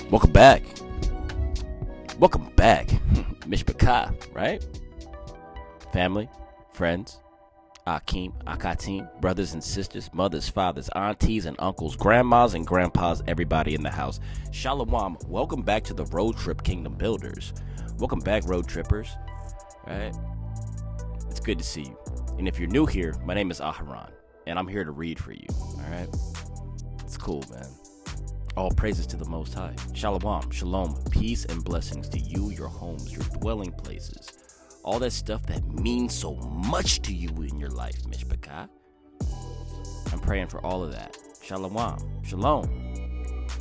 Welcome back. Welcome back. Mishpachah, right? Family, friends, Akim, Akatim, brothers and sisters, mothers, fathers, aunties and uncles, grandmas and grandpas, everybody in the house. Shalom. Welcome back to the Road Trip Kingdom Builders. Welcome back, road trippers. Right? It's good to see you. And if you're new here, my name is Aharon, and I'm here to read for you. All right? It's cool, man. All praises to the Most High. Shalom, shalom, peace and blessings to you, your homes, your dwelling places. All that stuff that means so much to you in your life, Mishpachah. I'm praying for all of that. Shalom, shalom.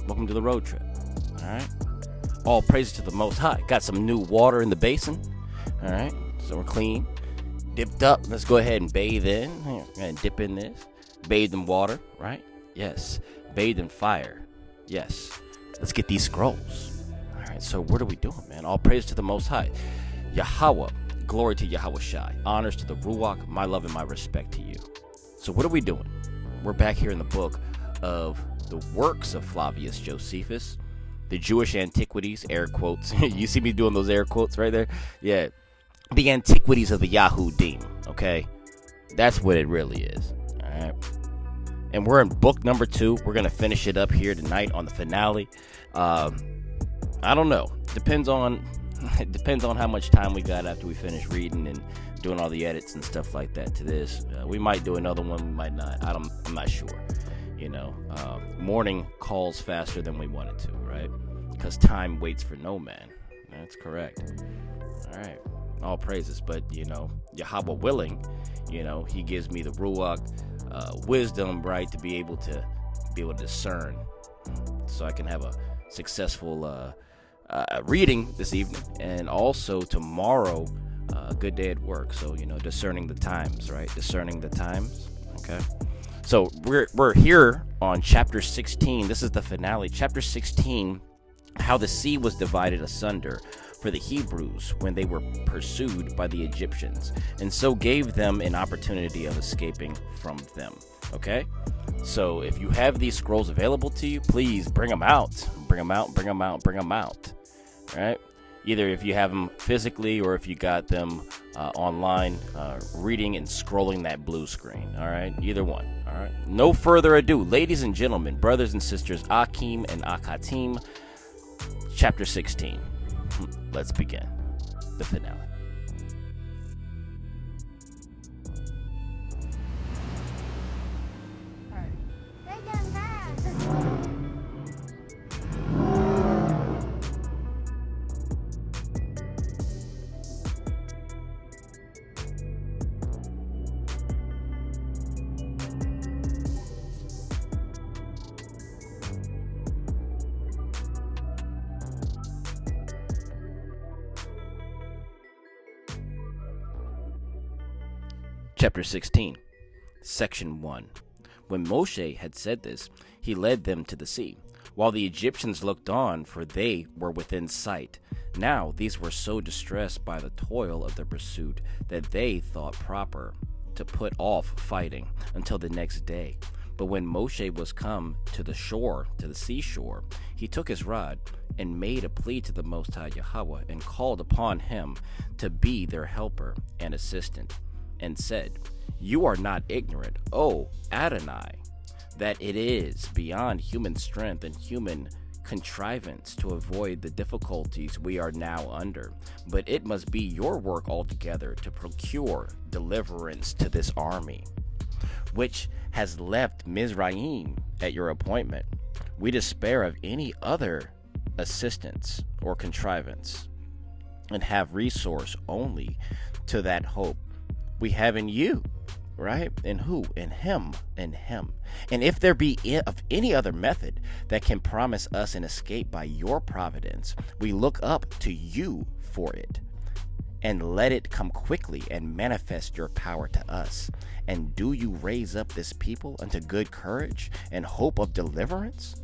Welcome to the road trip. All right? All praises to the Most High. Got some new water in the basin. All right? So we're clean. Dipped up. Let's go ahead and bathe in. And dip in this. Bathed in water, right? Yes. Bathed in fire. Yes. Let's get these scrolls. All right, so what are we doing, man? All praise to the Most High. Yahweh, glory to Yahweh Shai. Honors to the Ruach, my love and my respect to you. So what are we doing? We're back here in the book of the works of Flavius Josephus, the Jewish Antiquities, air quotes. You see me doing those air quotes right there? Yeah. The Antiquities of the Yahudim, okay? That's what it really is, all right? And we're in book number 2. We're going to finish it up here tonight on the finale. I don't know. Depends on how much time we got after we finish reading and doing all the edits and stuff like that to this. We might do another one. We might not. I'm not sure. You know, morning calls faster than we want it to, right? Because time waits for no man. That's correct. All right. All praises. But, you know, Yahweh willing, you know, he gives me the Ruach, wisdom, right, to be able to discern, so I can have a successful reading this evening, and also tomorrow, a good day at work. So, you know, discerning the times, right? Discerning the times. Okay. So we're here on chapter 16. This is the finale, chapter 16. How the sea was divided asunder for the Hebrews when they were pursued by the Egyptians, and so gave them an opportunity of escaping from them. Okay? So if you have these scrolls available to you, please bring them out. Bring them out, bring them out, bring them out. All right? Either if you have them physically or if you got them online, reading and scrolling that blue screen. All right? Either one. All right? No further ado, ladies and gentlemen, brothers and sisters, Akim and Akatim, chapter 16. Let's begin the finale. Chapter 16, Section 1. When Moshe had said this, he led them to the sea, while the Egyptians looked on, for they were within sight. Now these were so distressed by the toil of the pursuit that they thought proper to put off fighting until the next day. But when Moshe was come to the shore, to the seashore, he took his rod and made a plea to the Most High Yahweh and called upon him to be their helper and assistant, and said, "You are not ignorant, O Adonai, that it is beyond human strength and human contrivance to avoid the difficulties we are now under, but it must be your work altogether to procure deliverance to this army, which has left Mizraim at your appointment. We despair of any other assistance or contrivance, and have resource only to that hope we have in you." Right? In who? In him. In him. "And if there be of any other method that can promise us an escape by your providence, we look up to you for it. And let it come quickly and manifest your power to us. And do you raise up this people unto good courage and hope of deliverance?"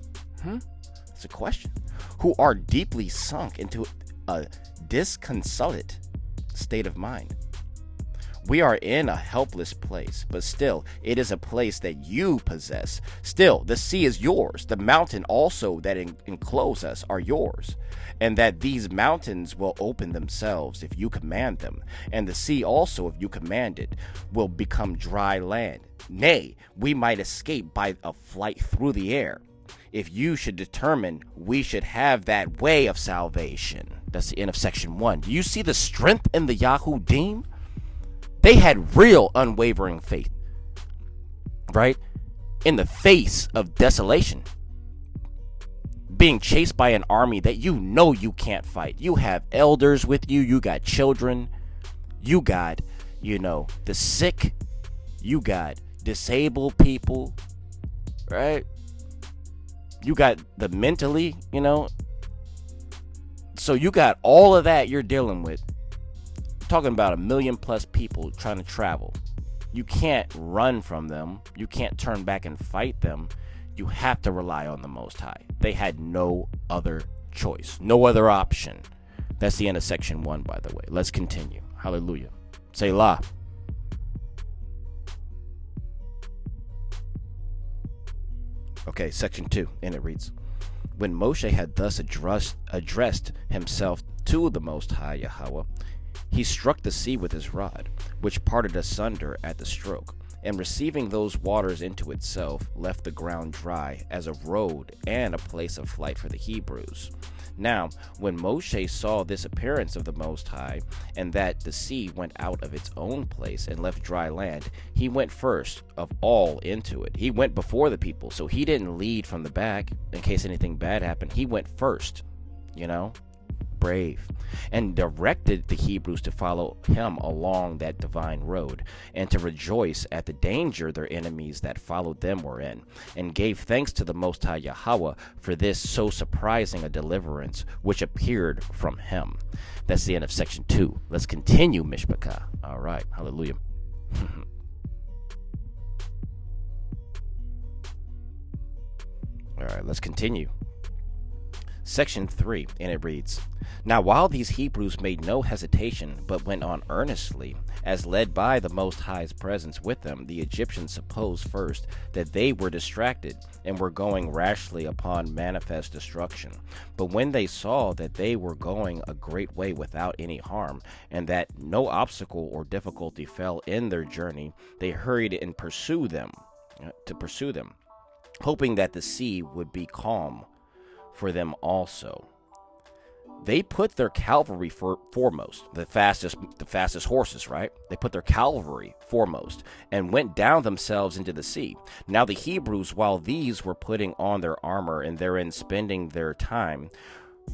That's a question. "Who are deeply sunk into a disconsolate state of mind. We are in a helpless place, but still, it is a place that you possess. Still, the sea is yours. The mountain also that enclose us are yours. And that these mountains will open themselves if you command them. And the sea also, if you command it, will become dry land. Nay, we might escape by a flight through the air. If you should determine we should have that way of salvation." That's the end of section 1. Do you see the strength in the Yahudim? They had real unwavering faith, right? In the face of desolation, being chased by an army that you know you can't fight. You have elders with you. You got children. You got, the sick. You got disabled people, right? You got the mentally, So you got all of that you're dealing with. Talking about 1 million plus people trying to travel. You can't run from them. You can't turn back and fight them. You have to rely on the Most High. They had no other choice, no other option. That's the end of section 1, by the way. Let's continue. Hallelujah. Selah. Okay, section 2, and it reads, "When Moshe had thus addressed himself to the Most High Yahweh, he struck the sea with his rod, which parted asunder at the stroke, and receiving those waters into itself, left the ground dry as a road and a place of flight for the Hebrews. Now, when Moshe saw this appearance of the Most High, and that the sea went out of its own place and left dry land, he went first of all into it." He went before the people, so he didn't lead from the back in case anything bad happened. He went first, brave, and directed the Hebrews to follow him along that divine road, and to rejoice at the danger their enemies that followed them were in, and gave thanks to the Most High Yahweh for this so surprising a deliverance which appeared from him. That's the end of section 2. Let's continue, Mishpachah. All right, hallelujah. All right, let's continue. Section 3, and it reads, "Now while these Hebrews made no hesitation, but went on earnestly, as led by the Most High's presence with them, the Egyptians supposed first that they were distracted, and were going rashly upon manifest destruction. But when they saw that they were going a great way without any harm, and that no obstacle or difficulty fell in their journey, they hurried and pursued them, hoping that the sea would be calm for them also. They put their cavalry foremost, the fastest horses, right? They put their cavalry foremost and went down themselves into the sea. Now the Hebrews, while these were putting on their armor and therein spending their time,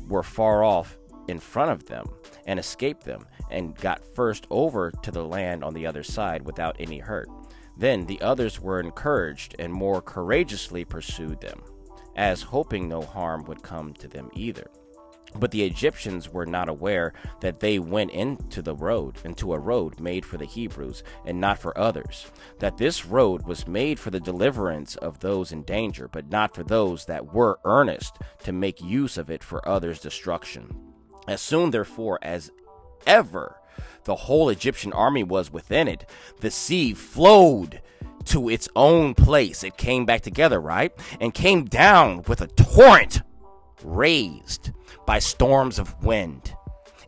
were far off in front of them and escaped them and got first over to the land on the other side without any hurt. Then the others were encouraged and more courageously pursued them, as hoping no harm would come to them either. But the Egyptians were not aware that they went into a road made for the Hebrews and not for others, that this road was made for the deliverance of those in danger, but not for those that were earnest to make use of it for others' destruction. As soon, therefore, as ever the whole Egyptian army was within it, the sea flowed to its own place. It came back together, right? And came down with a torrent raised by storms of wind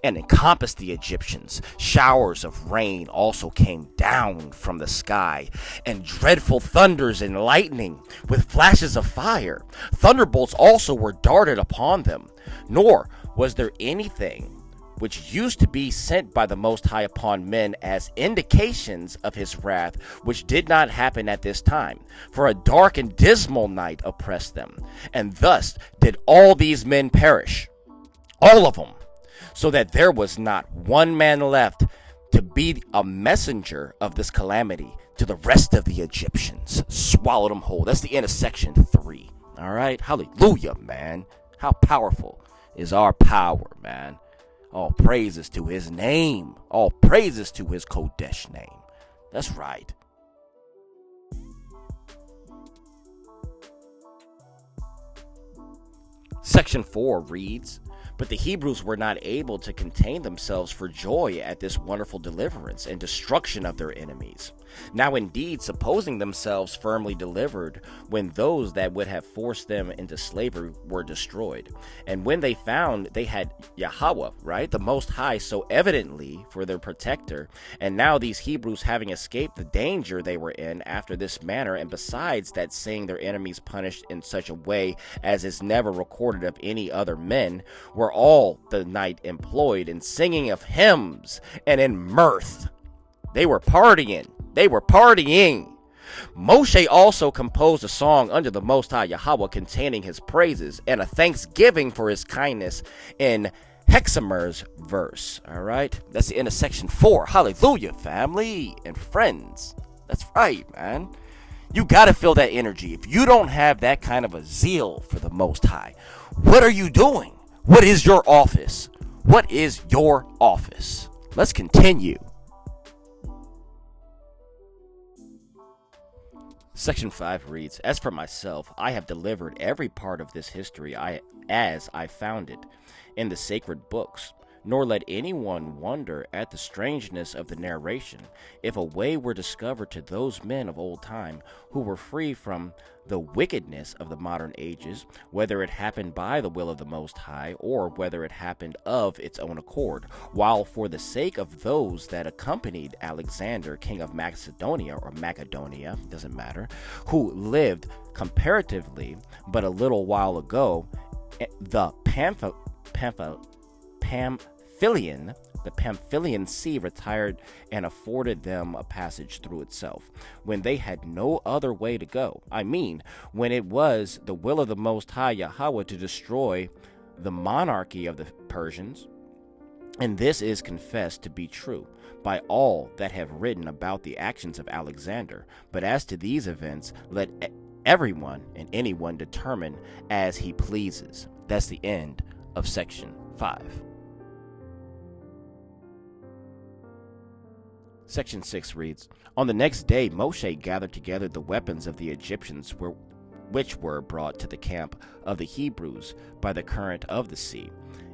and encompassed the Egyptians. Showers of rain also came down from the sky, and dreadful thunders and lightning with flashes of fire. Thunderbolts also were darted upon them. Nor was there anything which used to be sent by the Most High upon men as indications of his wrath, which did not happen at this time. For a dark and dismal night oppressed them, and thus did all these men perish, all of them, so that there was not one man left to be a messenger of this calamity to the rest of the Egyptians. Swallowed them whole. That's the end of section 3. All right? Hallelujah, man. How powerful is our power, man. All praises to his name. All praises to his Kodesh name. That's right. Section 4 reads, "But the Hebrews were not able to contain themselves for joy at this wonderful deliverance and destruction of their enemies. Now indeed, supposing themselves firmly delivered, when those that would have forced them into slavery were destroyed. And when they found they had Yahweh, right, the Most High, so evidently for their protector, and now these Hebrews having escaped the danger they were in after this manner, and besides that seeing their enemies punished in such a way as is never recorded of any other men, were all the night employed in singing of hymns and in mirth." They were partying. Moshe also composed a song unto the Most High Yahweh containing his praises and a thanksgiving for his kindness in Hexamer's verse. All right. That's the end of section 4. Hallelujah, family and friends. That's right, man. You got to feel that energy. If you don't have that kind of a zeal for the Most High, what are you doing? What is your office? What is your office? Let's continue. Section 5 reads, "As for myself, I have delivered every part of this history as I found it in the sacred books. Nor let anyone wonder at the strangeness of the narration, if a way were discovered to those men of old time who were free from the wickedness of the modern ages, whether it happened by the will of the Most High, or whether it happened of its own accord, while for the sake of those that accompanied Alexander, king of Macedonia, or Macedonia, doesn't matter, who lived comparatively but a little while ago, the Pamphylian Sea retired and afforded them a passage through itself, when they had no other way to go. I mean, when it was the will of the Most High Yahweh to destroy the monarchy of the Persians. And this is confessed to be true by all that have written about the actions of Alexander. But as to these events, let everyone and anyone determine as he pleases." That's the end of section 5. Section 6 reads, "On the next day Moshe gathered together the weapons of the Egyptians which were brought to the camp of the Hebrews by the current of the sea,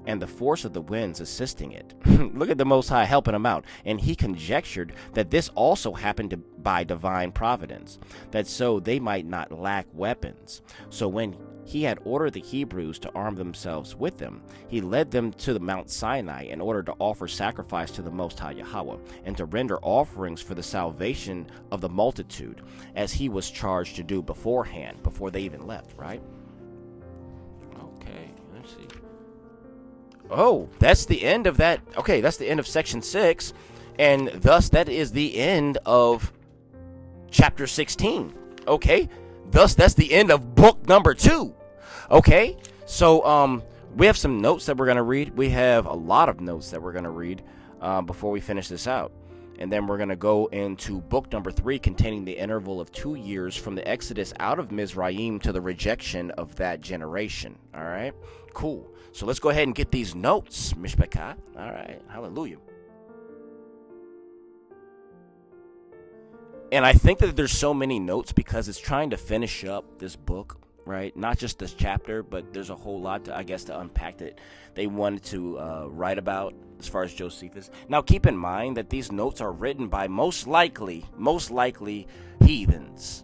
and the force of the winds assisting it." Look at the Most High helping him out. "And he conjectured that this also happened by divine providence, that so they might not lack weapons. So when he had ordered the Hebrews to arm themselves with them, he led them to the Mount Sinai in order to offer sacrifice to the Most High Yahweh, and to render offerings for the salvation of the multitude, as he was charged to do beforehand, before they even left," right? Okay, let's see. Oh, that's the end of that. Okay, that's the end of section 6, and thus that is the end of chapter 16. Okay, thus that's the end of book number 2. Okay, so we have some notes that we're going to read. We have a lot of notes that we're going to read before we finish this out. And then we're going to go into book number 3, containing the interval of 2 years from the exodus out of Mizraim to the rejection of that generation. All right, cool. So let's go ahead and get these notes, Mishpachah. All right, hallelujah. And I think that there's so many notes because it's trying to finish up this book right? Not just this chapter, but there's a whole lot to, I guess, to unpack that they wanted to write about as far as Josephus. Now, keep in mind that these notes are written by most likely heathens.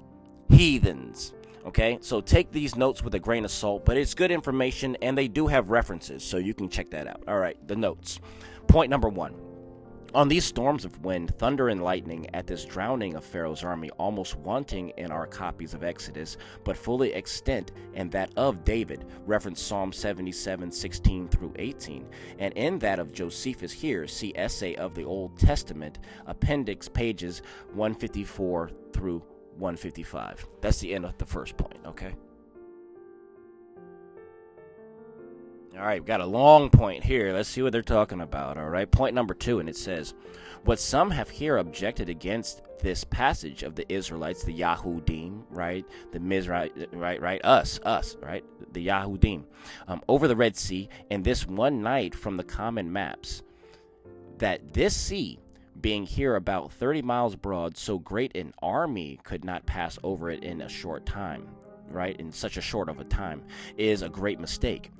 Okay, so take these notes with a grain of salt, but it's good information, and they do have references, so you can check that out. All right, the notes. Point number 1. On these storms of wind, thunder, and lightning, at this drowning of Pharaoh's army, almost wanting in our copies of Exodus, but fully extant in that of David, reference Psalm 77:16 through 18, and in that of Josephus here, see Essay of the Old Testament, appendix pages 154 through 155. That's the end of the first point, okay? All right, we got a long point here. Let's see what they're talking about, all right? Point number 2, and it says, what some have here objected against this passage of the Israelites, the Yahudim, right? The Mizraim, right? Us, right? The Yahudim, over the Red Sea, and this one night from the common maps, that this sea, being here about 30 miles broad, so great an army could not pass over it in a short time, right? In such a short of a time, is a great mistake.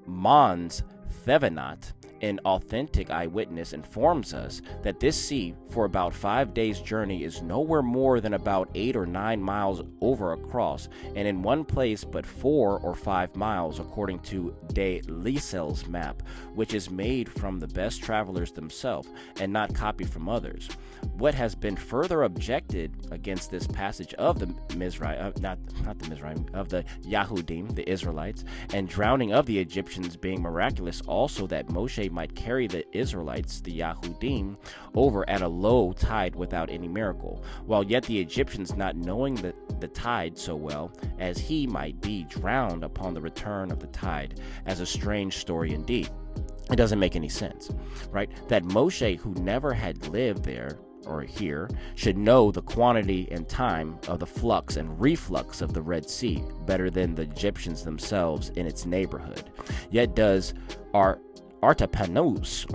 Mons Thevenot, an authentic eyewitness, informs us that this sea, for about 5 days' journey, is nowhere more than about 8 or 9 miles over across, and in one place but 4 or 5 miles, according to de Liesel's map, which is made from the best travelers themselves, and not copied from others. What has been further objected against this passage of the Mizraim, of the Yahudim, the Israelites, and drowning of the Egyptians being miraculous, also that Moshe might carry the Israelites, the Yahudim, over at a low tide without any miracle, while yet the Egyptians, not knowing the tide so well, as he might be drowned upon the return of the tide, as a strange story indeed. It doesn't make any sense, right? That Moshe, who never had lived there or here, should know the quantity and time of the flux and reflux of the Red Sea better than the Egyptians themselves in its neighborhood. Yet does Artapanus,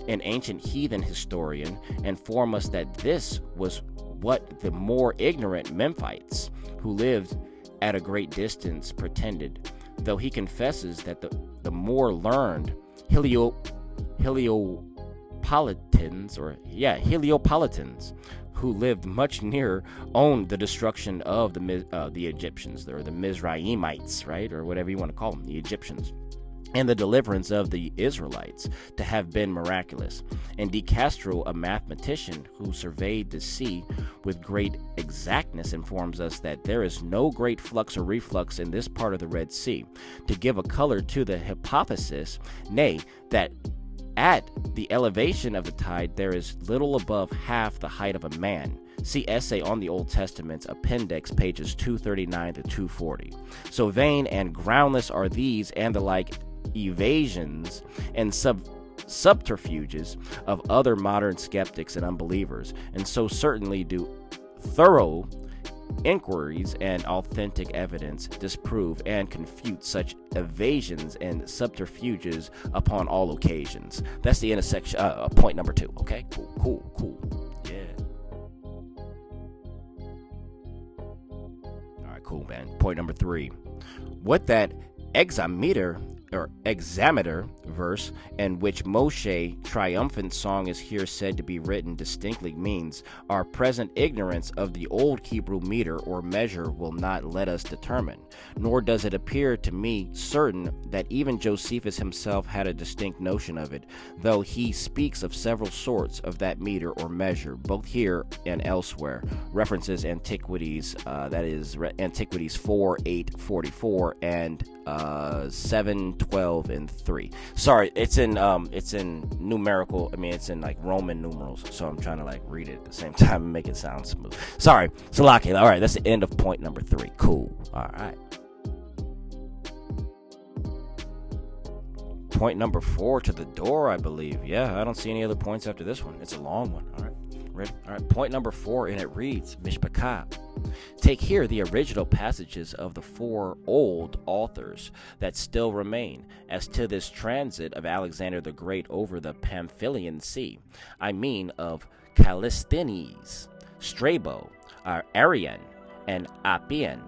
an ancient heathen historian, inform us that this was what the more ignorant Memphites, who lived at a great distance, pretended, though he confesses that the more learned Heliopolitans, who lived much nearer, owned the destruction of the Egyptians, or the Mizraimites, right, or whatever you want to call them, the Egyptians, and the deliverance of the Israelites to have been miraculous. And De Castro, a mathematician who surveyed the sea with great exactness, informs us that there is no great flux or reflux in this part of the Red Sea. To give a color to the hypothesis, nay, that at the elevation of the tide there is little above half the height of a man. See Essay on the Old Testament's appendix, pages 239 to 240. So vain and groundless are these and the like evasions and subterfuges of other modern skeptics and unbelievers, and so certainly do thorough inquiries and authentic evidence disprove and confute such evasions and subterfuges upon all occasions. That's the intersection. Point number 2. Okay, cool. Yeah. All right, cool, man. Point number 3. What that hexameter verse in which Moshe triumphant song is here said to be written distinctly means, our present ignorance of the old Hebrew meter or measure will not let us determine, nor does it appear to me certain that even Josephus himself had a distinct notion of it, though he speaks of several sorts of that meter or measure, both here and elsewhere. References Antiquities, that is Antiquities 4:8-44 and 7:12 and 3. Sorry, it's in numerical. I mean, it's in like Roman numerals, so I'm trying to like read it at the same time and make it sound smooth. Sorry, Salaki. All right, that's the end of point number 3. Cool. All right. Point number 4 to the door, I believe. Yeah, I don't see any other points after this one. It's a long one. All right. Ready? All right. Point number 4, and it reads, Mishpachah. Take here the original passages of the 4 old authors that still remain as to this transit of Alexander the Great over the Pamphylian Sea. I mean of Callisthenes, Strabo, Arian, and Appian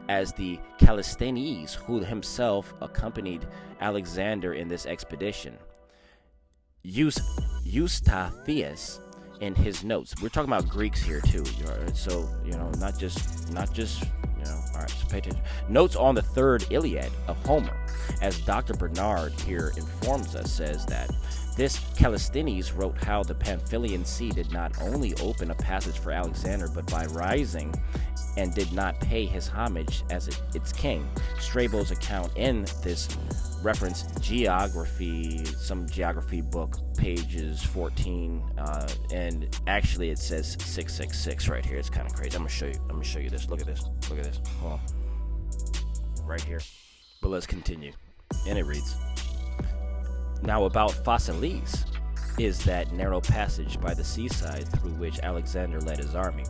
as the Callisthenes, who himself accompanied Alexander in this expedition. Eustathius in his notes. We're talking about Greeks here too, so not just all right, so pay attention. Notes on the third Iliad of Homer, as Dr. Bernard here informs us, says that this Callisthenes wrote how the Pamphylian Sea did not only open a passage for Alexander, but by rising and did not pay his homage as its king. Strabo's account in this reference some geography book, pages 14, and actually it says 666 right here. It's kind of crazy. I'm gonna show you this. Look at this. Hold on. Right here. But let's continue. And it reads, now about Phasaelis is that narrow passage by the seaside through which Alexander led his army.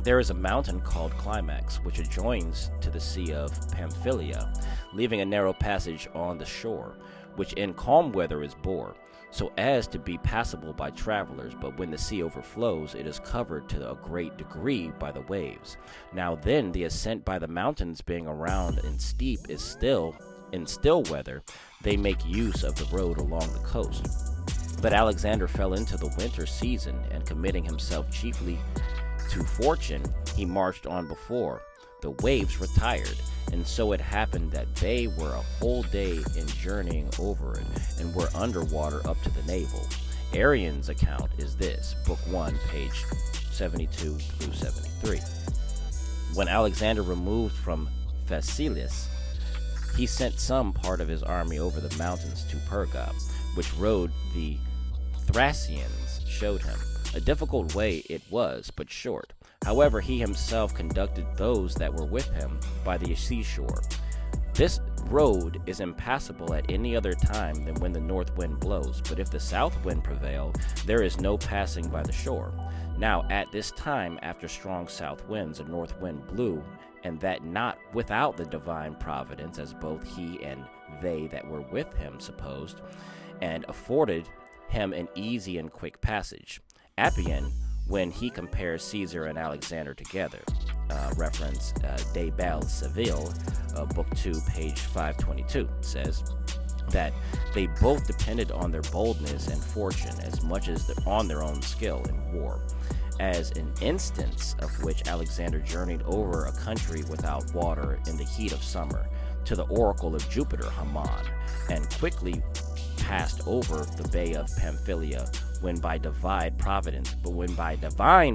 There is a mountain called Climax, which adjoins to the Sea of Pamphylia, leaving a narrow passage on the shore, which in calm weather is bore, so as to be passable by travelers, but when the sea overflows, it is covered to a great degree by the waves. Now then, the ascent by the mountains being around and steep is still, in still weather, they make use of the road along the coast. But Alexander fell into the winter season, and committing himself chiefly to fortune, he marched on before. The waves retired, and so it happened that they were a whole day in journeying over it, and were under water up to the navel. Arrian's account is this, Book 1, page 72 through 73. When Alexander removed from Phasaelis, he sent some part of his army over the mountains to Perga, which road the Thracians showed him. A difficult way it was, but short. However, he himself conducted those that were with him by the seashore. This road is impassable at any other time than when the north wind blows, but if the south wind prevail, there is no passing by the shore. Now at this time, after strong south winds, a north wind blew, and that not without the divine providence, as both he and they that were with him supposed, and afforded him an easy and quick passage. Appian, when he compares Caesar and Alexander together, reference De Belle Seville, Book 2, page 522, says that they both depended on their boldness and fortune as much as on their own skill in war. As an instance of which Alexander journeyed over a country without water in the heat of summer to the oracle of Jupiter, Haman, and quickly passed over the bay of Pamphylia when by divine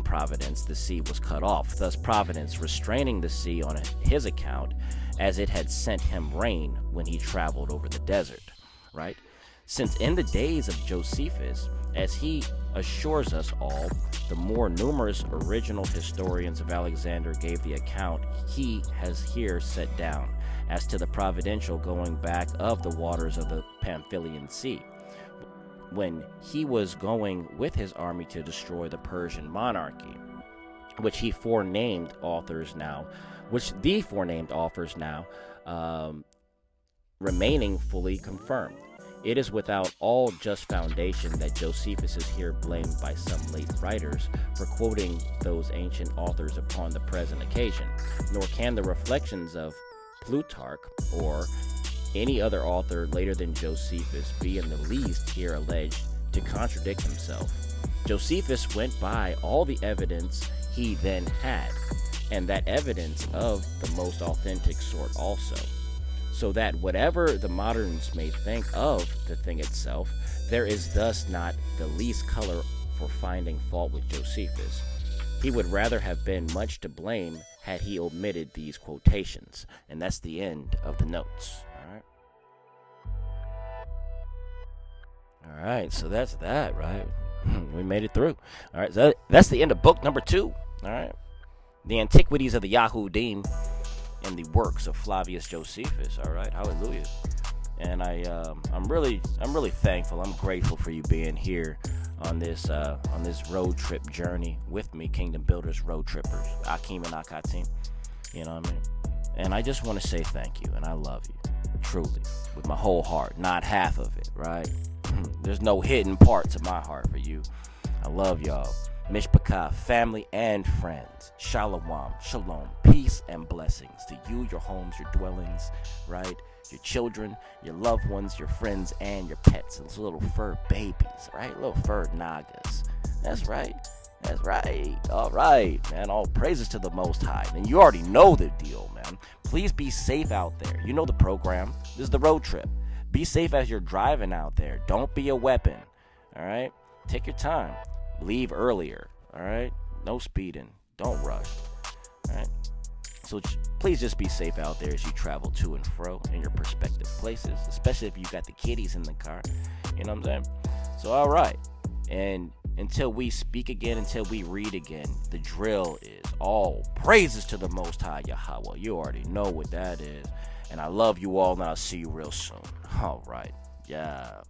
providence the sea was cut off, thus providence restraining the sea on his account, as it had sent him rain when he traveled over the desert, right? Since in the days of Josephus, as he assures us all, the more numerous original historians of Alexander gave the account he has here set down, as to the providential going back of the waters of the Pamphylian Sea, when he was going with his army to destroy the Persian monarchy, which the forenamed authors now remaining fully confirmed. It is without all just foundation that Josephus is here blamed by some late writers for quoting those ancient authors upon the present occasion, nor can the reflections of Plutarch or any other author later than Josephus be in the least here alleged to contradict himself. Josephus went by all the evidence he then had, and that evidence of the most authentic sort also, so that whatever the moderns may think of the thing itself, there is thus not the least color for finding fault with Josephus. He would rather have been much to blame had he omitted these quotations. And that's the end of the notes. All right, so that's that, right? We made it through. All right, so that's the end of book number 2. All right, the Antiquities of the Yahudim and the works of Flavius Josephus. All right, hallelujah. And I'm really thankful. I'm grateful for you being here on this road trip journey with me, Kingdom Builders, Road Trippers, Akeem and Akatim. You know what I mean? And I just want to say thank you, and I love you, truly, with my whole heart, not half of it, right? There's no hidden parts of my heart for you. I love y'all. Mishpachah, family and friends. Shalom, shalom, peace and blessings to you, your homes, your dwellings, right? Your children, your loved ones, your friends, and your pets. Those little fur babies, right? Little fur nagas. That's right. That's right. All right, man. All praises to the Most High. And you already know the deal, man. Please be safe out there. You know the program. This is the road trip. Be safe as you're driving out there. Don't be a weapon. All right? Take your time. Leave earlier. All right? No speeding. Don't rush. All right? So please just be safe out there as you travel to and fro in your prospective places, especially if you got the kiddies in the car. You know what I'm saying? So, all right. And until we speak again, until we read again, the drill is all praises to the Most High Yahweh. You already know what that is. And I love you all, and I'll see you real soon. All right. Yeah.